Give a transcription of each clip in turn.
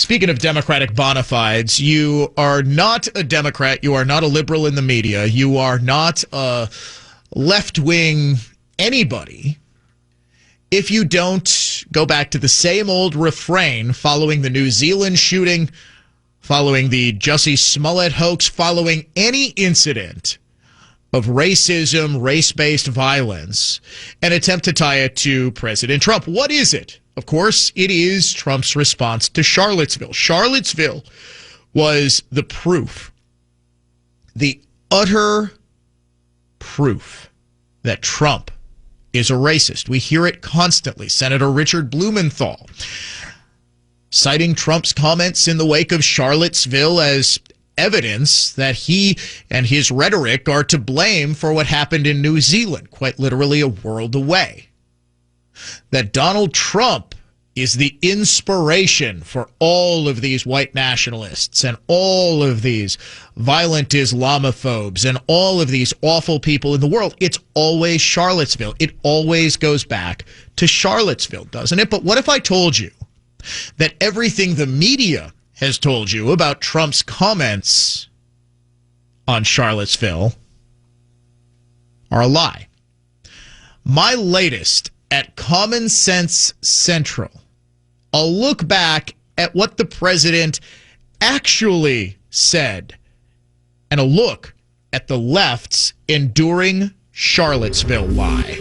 Speaking of Democratic bona fides, you are not a Democrat. You are not a liberal in the media. You are not a left-wing anybody if you don't go back to the same old refrain following the New Zealand shooting, following the Jussie Smollett hoax, following any incident of racism, race-based violence, and attempt to tie it to President Trump. What is it? Of course, it is Trump's response to Charlottesville. Charlottesville was the proof, the utter proof that Trump is a racist. We hear it constantly. Senator Richard Blumenthal citing Trump's comments in the wake of Charlottesville as evidence that he and his rhetoric are to blame for what happened in New Zealand, quite literally a world away. That Donald Trump is the inspiration for all of these white nationalists and all of these violent Islamophobes and all of these awful people in the world. It's always Charlottesville. It always goes back to Charlottesville, doesn't it? But what if I told you that everything the media has told you about Trump's comments on Charlottesville are a lie? My latest at Common Sense Central, a look back at what the president actually said and a look at the left's enduring Charlottesville lie.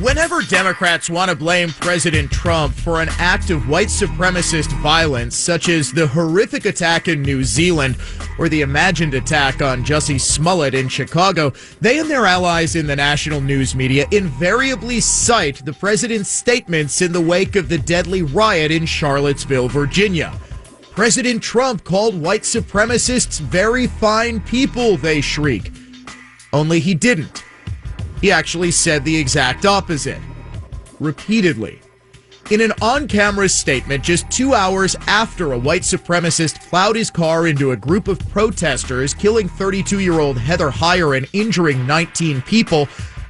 Whenever Democrats want to blame President Trump for an act of white supremacist violence, such as the horrific attack in New Zealand or the imagined attack on Jussie Smollett in Chicago, they and their allies in the national news media invariably cite the president's statements in the wake of the deadly riot in Charlottesville, Virginia. President Trump called white supremacists very fine people, they shriek. Only he didn't. He actually said the exact opposite, repeatedly. In an on-camera statement just 2 hours after a white supremacist plowed his car into a group of protesters, killing 32-year-old Heather Heyer and injuring 19 people,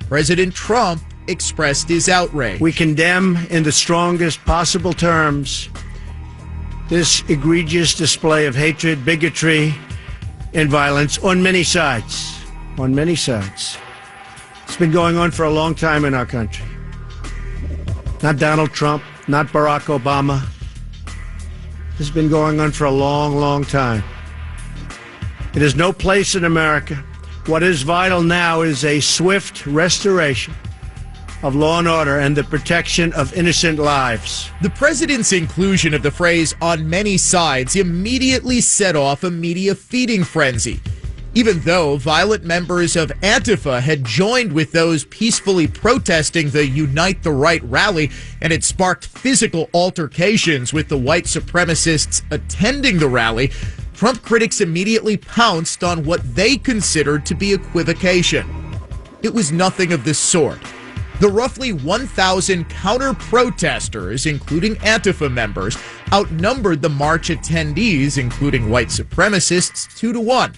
President Trump expressed his outrage. We condemn in the strongest possible terms this egregious display of hatred, bigotry, and violence on many sides. On many sides. It's been going on for a long time in our country. Not Donald Trump, not Barack Obama. This has been going on for a long, long time. It has no place in America. What is vital now is a swift restoration of law and order and the protection of innocent lives. The president's inclusion of the phrase "on many sides" immediately set off a media feeding frenzy. Even though violent members of Antifa had joined with those peacefully protesting the Unite the Right rally and had sparked physical altercations with the white supremacists attending the rally, Trump critics immediately pounced on what they considered to be equivocation. It was nothing of the sort. The roughly 1,000 counter-protesters, including Antifa members, outnumbered the march attendees, including white supremacists, 2-1.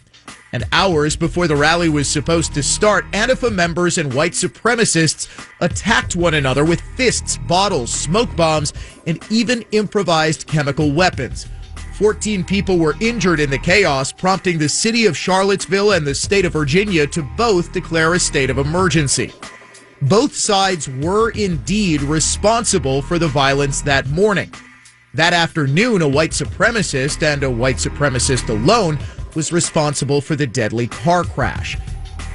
And hours before the rally was supposed to start, Antifa members and white supremacists attacked one another with fists, bottles, smoke bombs, and even improvised chemical weapons. 14 people were injured in the chaos, prompting the city of Charlottesville and the state of Virginia to both declare a state of emergency. Both sides were indeed responsible for the violence that morning. That afternoon, a white supremacist, and a white supremacist alone, was responsible for the deadly car crash.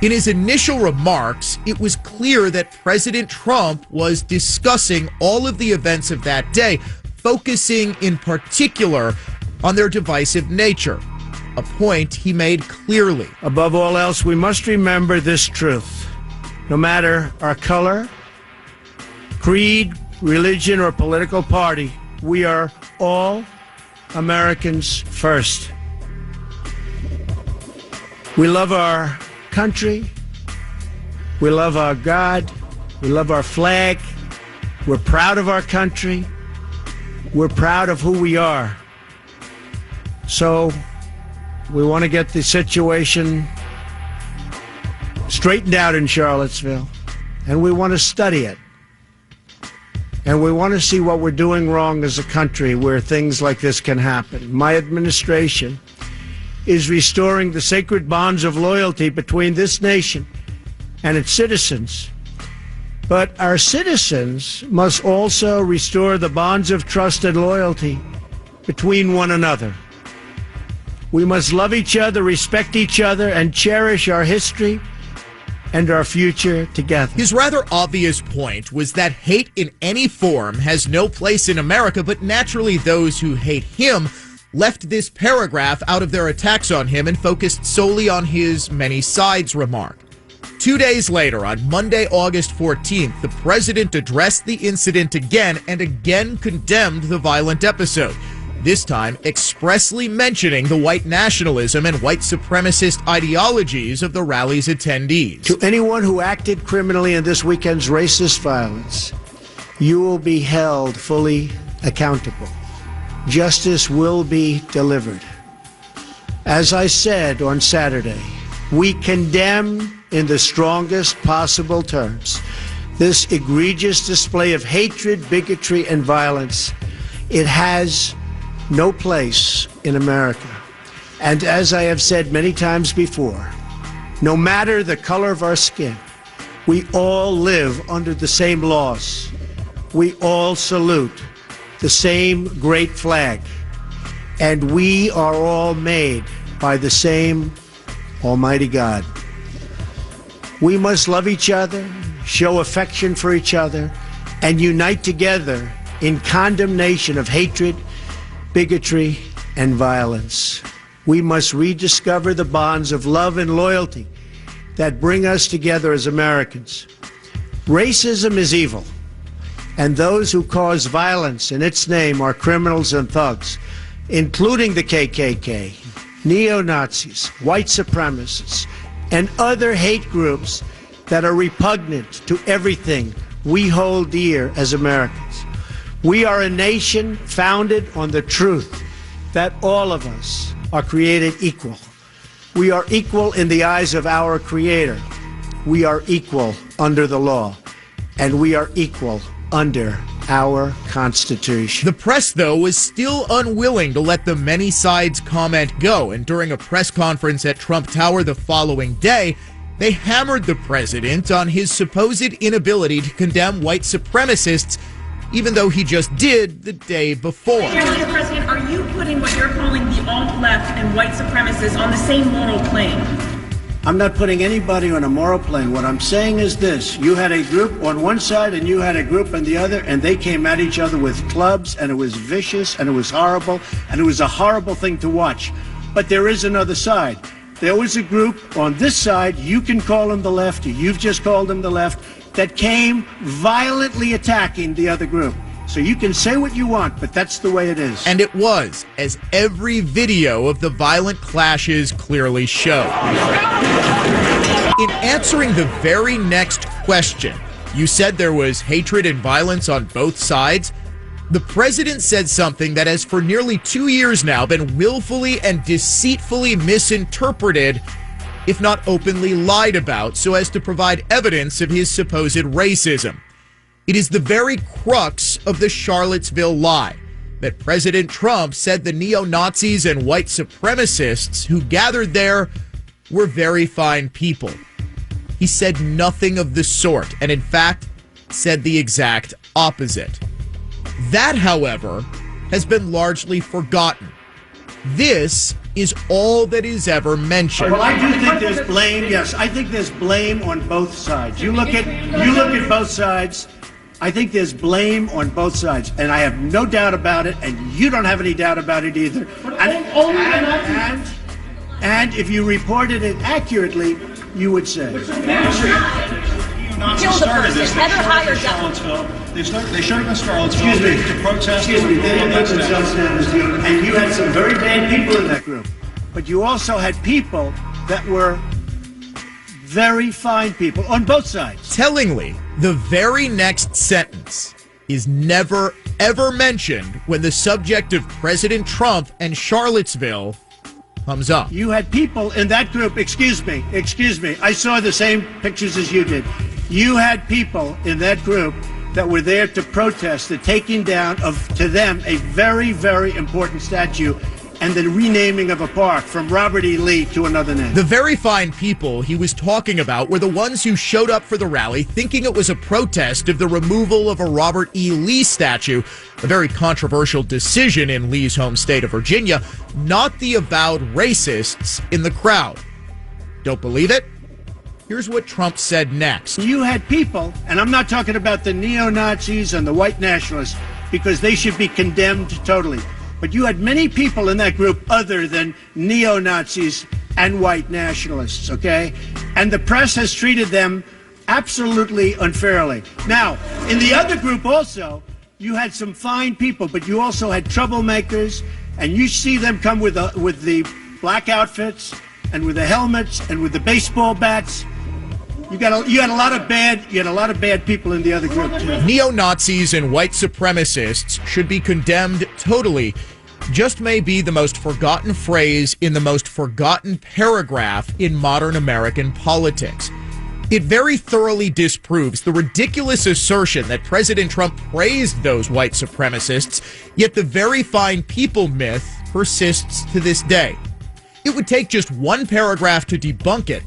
In his initial remarks, it was clear that President Trump was discussing all of the events of that day, focusing in particular on their divisive nature, a point he made clearly. Above all else, we must remember this truth. No matter our color, creed, religion, or political party, we are all Americans first. We love our country. We love our God. We love our flag. We're proud of our country. We're proud of who we are. So we want to get the situation straightened out in Charlottesville. and we want to study it. And we want to see what we're doing wrong as a country where things like this can happen. My administration is restoring the sacred bonds of loyalty between this nation and its citizens. But our citizens must also restore the bonds of trust and loyalty between one another. We must love each other, respect each other, and cherish our history and our future together. His rather obvious point was that hate in any form has no place in America, but naturally those who hate him left this paragraph out of their attacks on him and focused solely on his many sides remark. 2 days later, on Monday, August 14th, the president addressed the incident again and again condemned the violent episode, this time expressly mentioning the white nationalism and white supremacist ideologies of the rally's attendees. To anyone who acted criminally in this weekend's racist violence, you will be held fully accountable. Justice will be delivered. As I said on Saturday, we condemn in the strongest possible terms this egregious display of hatred, bigotry, and violence. It has no place in America. And as I have said many times before, no matter the color of our skin, we all live under the same laws. We all salute the same great flag. And we are all made by the same Almighty God. We must love each other, show affection for each other, and unite together in condemnation of hatred, bigotry, and violence. We must rediscover the bonds of love and loyalty that bring us together as Americans. Racism is evil, and those who cause violence in its name are criminals and thugs, including the KKK, neo-Nazis, white supremacists, and other hate groups that are repugnant to everything we hold dear as Americans. We are a nation founded on the truth that all of us are created equal. We are equal in the eyes of our Creator. We are equal under the law, and we are equal under our Constitution. The press, though, was still unwilling to let the many sides comment go, and during a press conference at Trump Tower the following day, they hammered the president on his supposed inability to condemn white supremacists, even though he just did the day before. Mr. President, are you putting what you're calling the alt-left and white supremacists on the same moral plane? I'm not putting anybody on a moral plane. What I'm saying is this. You had a group on one side and you had a group on the other, and they came at each other with clubs, and it was vicious, and it was horrible, and it was a horrible thing to watch. But there is another side. There was a group on this side, you can call them the left, you've just called them the left, that came violently attacking the other group. So you can say what you want, but that's the way it is. And it was, as every video of the violent clashes clearly show. In answering the very next question, you said there was hatred and violence on both sides. The president said something that has for nearly 2 years now been willfully and deceitfully misinterpreted, if not openly lied about, so as to provide evidence of his supposed racism. It is the very crux of the Charlottesville lie that President Trump said the neo-Nazis and white supremacists who gathered there were very fine people. He said nothing of the sort, and in fact said the exact opposite. That, however, has been largely forgotten. This is all that is ever mentioned. Well, I do think there's blame. Yes, I think there's blame on both sides. You look at both sides. I think there's blame on both sides, and I have no doubt about it, and you don't have any doubt about it either. And if you reported it accurately, you would say. Kill the person. Better hire Charlottesville. They showed up in Charlottesville Excuse me. to protest. Excuse me. They didn't put themselves down as you, and you had some very bad people in that group. But you also had people that were very fine people on both sides. Tellingly, the very next sentence is never, ever mentioned when the subject of President Trump and Charlottesville comes up. You had people in that group, excuse me, I saw the same pictures as you did. You had people in that group that were there to protest the taking down of, to them, a very, very important statue and the renaming of a park from Robert E. Lee to another name. The very fine people he was talking about were the ones who showed up for the rally thinking it was a protest of the removal of a Robert E. Lee statue, a very controversial decision in Lee's home state of Virginia, not the avowed racists in the crowd. Don't believe it? Here's what Trump said next. You had people, and I'm not talking about the neo-Nazis and the white nationalists, because they should be condemned totally. But you had many people in that group other than neo-Nazis and white nationalists, okay? And the press has treated them absolutely unfairly. Now, in the other group also, you had some fine people, but you also had troublemakers, and you see them come with the black outfits and with the helmets and with the baseball bats. You had a lot of bad people in the other group too. Neo-Nazis and white supremacists should be condemned totally. Just may be the most forgotten phrase in the most forgotten paragraph in modern American politics. It very thoroughly disproves the ridiculous assertion that President Trump praised those white supremacists, yet the very fine people myth persists to this day. It would take just one paragraph to debunk it,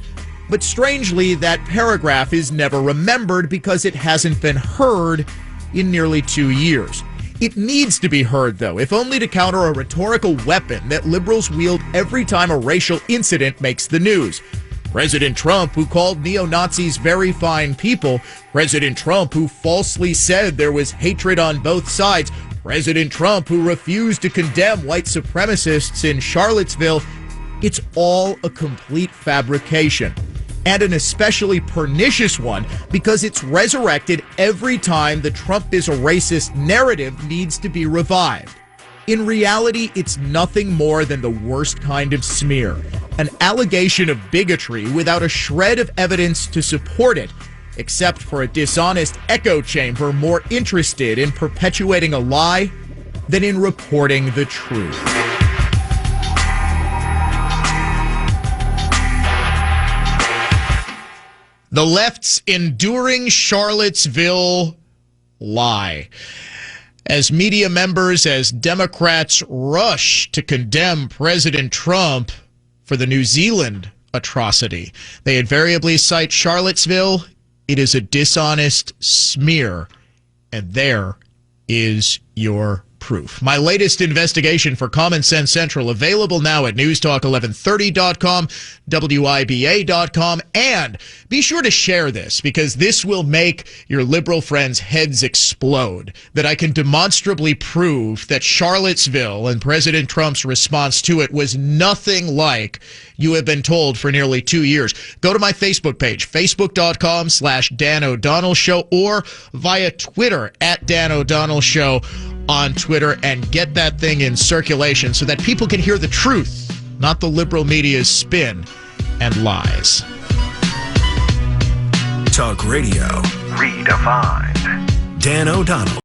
but strangely, that paragraph is never remembered because it hasn't been heard in nearly 2 years. It needs to be heard, though, if only to counter a rhetorical weapon that liberals wield every time a racial incident makes the news. President Trump, who called neo-Nazis very fine people, President Trump, who falsely said there was hatred on both sides, President Trump, who refused to condemn white supremacists in Charlottesville, it's all a complete fabrication. And an especially pernicious one because it's resurrected every time the Trump is a racist narrative needs to be revived. In reality, it's nothing more than the worst kind of smear, an allegation of bigotry without a shred of evidence to support it, except for a dishonest echo chamber more interested in perpetuating a lie than in reporting the truth. The left's enduring Charlottesville lie. As media members, as Democrats rush to condemn President Trump for the New Zealand atrocity, they invariably cite Charlottesville. It is a dishonest smear. And there is your proof. My latest investigation for Common Sense Central, available now at newstalk1130.com, WIBA.com, and be sure to share this because this will make your liberal friends' heads explode, that I can demonstrably prove that Charlottesville and President Trump's response to it was nothing like you have been told for nearly 2 years. Go to my Facebook page, facebook.com/Dan O'Donnell Show, or via Twitter at Dan O'Donnell Show on Twitter, and get that thing in circulation so that people can hear the truth, not the liberal media's spin and lies. Talk radio redefined. Dan O'Donnell.